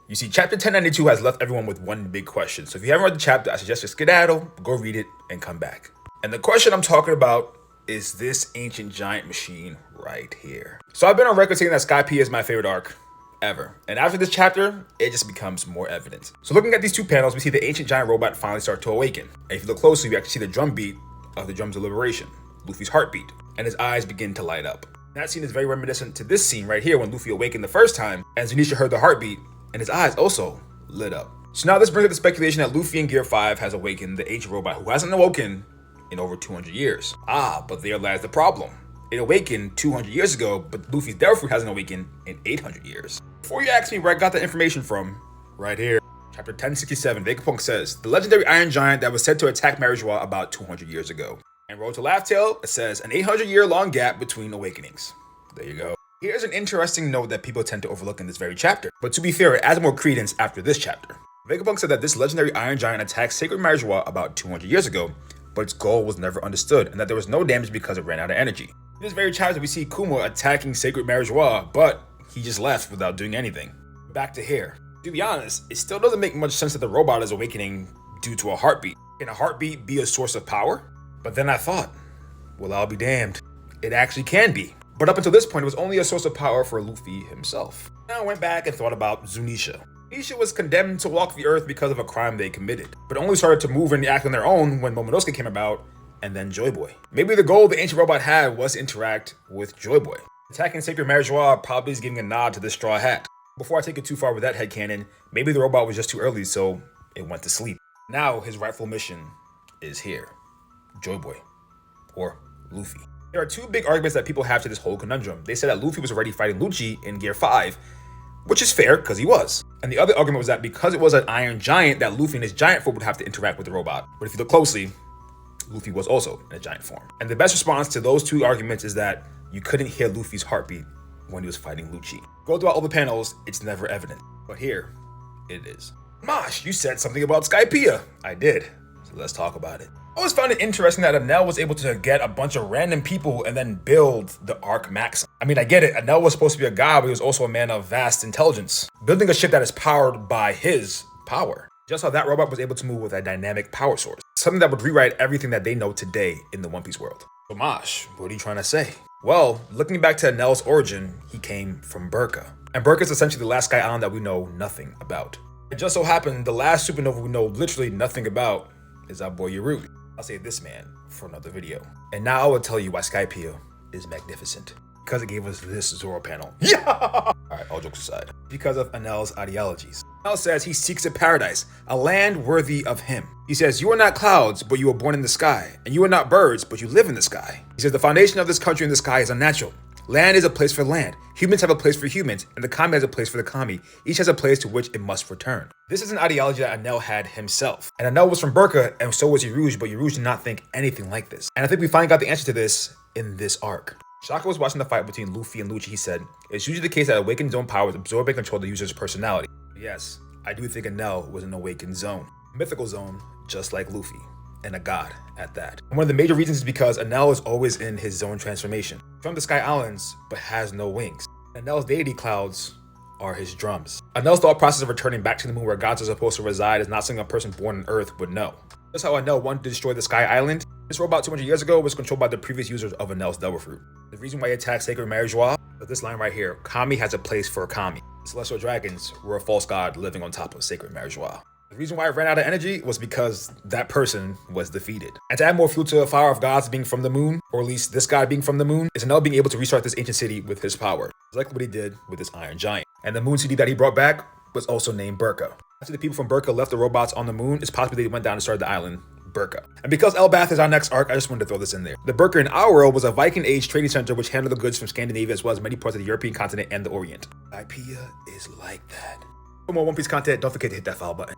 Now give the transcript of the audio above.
You see, chapter 1092 has left everyone with one big question. So if you haven't read the chapter, I suggest you skedaddle, go read it, and come back. And the question I'm talking about is this ancient giant machine right here. So I've been on record saying that Skypiea is my favorite arc ever. And after this chapter, it just becomes more evident. So looking at these two panels, we see the ancient giant robot finally start to awaken. And if you look closely, we actually see the drum beat of the drums of liberation, Luffy's heartbeat, and his eyes begin to light up. That scene is very reminiscent to this scene right here when Luffy awakened the first time, and Zunisha heard the heartbeat, and his eyes also lit up. So now this brings up the speculation that Luffy in Gear 5 has awakened the ancient robot who hasn't awoken in over 200 years. But there lies the problem. It awakened 200 years ago, but Luffy's devil fruit hasn't awakened in 800 years. Before you ask me where I got that information from, right here. Chapter 1067, Vegapunk says, the legendary Iron Giant that was said to attack Marijois about 200 years ago. And Road to Laugh Tale, it says, an 800-year-long gap between awakenings. There you go. Here's an interesting note that people tend to overlook in this very chapter. But to be fair, it adds more credence after this chapter. Vegapunk said that this legendary Iron Giant attacked Sacred Marijois about 200 years ago, but its goal was never understood, and that there was no damage because it ran out of energy. In this very chapter, we see Kuma attacking Sacred Marijois, but he just left without doing anything. Back to here. To be honest, it still doesn't make much sense that the robot is awakening due to a heartbeat. Can a heartbeat be a source of power? But then I thought, well, I'll be damned. It actually can be. But up until this point, it was only a source of power for Luffy himself. Now I went back and thought about Zunisha. Zunisha was condemned to walk the earth because of a crime they committed, but only started to move and act on their own when Momonosuke came about, and then Joy Boy. Maybe the goal the ancient robot had was to interact with Joy Boy. Attacking Sacred Marijois probably is giving a nod to the Straw Hat. Before I take it too far with that headcanon, maybe the robot was just too early, so it went to sleep. Now his rightful mission is here. Joy Boy. Or Luffy. There are two big arguments that people have to this whole conundrum. They said that Luffy was already fighting Lucci in Gear 5, which is fair, because he was. And the other argument was that because it was an Iron Giant, that Luffy in his giant form would have to interact with the robot. But if you look closely, Luffy was also in a giant form. And the best response to those two arguments is that you couldn't hear Luffy's heartbeat when he was fighting Lucci. Go throughout all the panels, it's never evident. But here, it is. Mosh, you said something about Skypiea. I did, so let's talk about it. I always found it interesting that Enel was able to get a bunch of random people and then build the Arc Maxim. I mean, I get it, Enel was supposed to be a god, but he was also a man of vast intelligence. Building a ship that is powered by his power. Just how that robot was able to move with a dynamic power source. Something that would rewrite everything that they know today in the One Piece world. So Mosh, what are you trying to say? Well, looking back to Enel's origin, he came from Burka. And Burka is essentially the last Sky Island that we know nothing about. It just so happened the last supernova we know literally nothing about is our boy Yarui. I'll save this man for another video. And now I will tell you why Skypiea is magnificent. Because it gave us this Zoro panel. Yeah! Alright, all jokes aside. Because of Enel's ideologies. Enel says he seeks a paradise, a land worthy of him. He says, you are not clouds, but you were born in the sky. And you are not birds, but you live in the sky. He says the foundation of this country in the sky is unnatural. Land is a place for land. Humans have a place for humans, and the kami has a place for the kami. Each has a place to which it must return. This is an ideology that Enel had himself. And Enel was from Burka, and so was Yaruj, but Yaruj did not think anything like this. And I think we finally got the answer to this in this arc. Shaka was watching the fight between Luffy and Lucci. He said, it's usually the case that awakened zone powers absorb and control the user's personality. Yes, I do think Enel was an awakened zone. Mythical zone, just like Luffy. And a god at that. And one of the major reasons is because Enel is always in his zone transformation. From the Sky Islands, but has no wings. Enel's deity clouds are his drums. Enel's thought process of returning back to the moon where gods are supposed to reside is not something a person born on Earth would know. That's how Enel wanted to destroy the Sky Island. This robot 200 years ago was controlled by the previous users of Enel's Devil Fruit. The reason why he attacked Sacred Marijois is this line right here. Kami has a place for Kami. The Celestial Dragons were a false god living on top of Sacred Marijois. The reason why it ran out of energy was because that person was defeated. And to add more fuel to the fire of gods being from the moon, or at least this god being from the moon, is Enel being able to restart this ancient city with his power. It's like what he did with this Iron Giant. And the moon city that he brought back was also named Burka. After the people from Burka left the robots on the moon, it's possible they went down and started the island Burka. And because Elbath is our next arc, I just wanted to throw this in there. The Burka in our world was a Viking age trading center which handled the goods from Scandinavia as well as many parts of the European continent and the Orient. Skypiea is like that. For more One Piece content, don't forget to hit that follow button.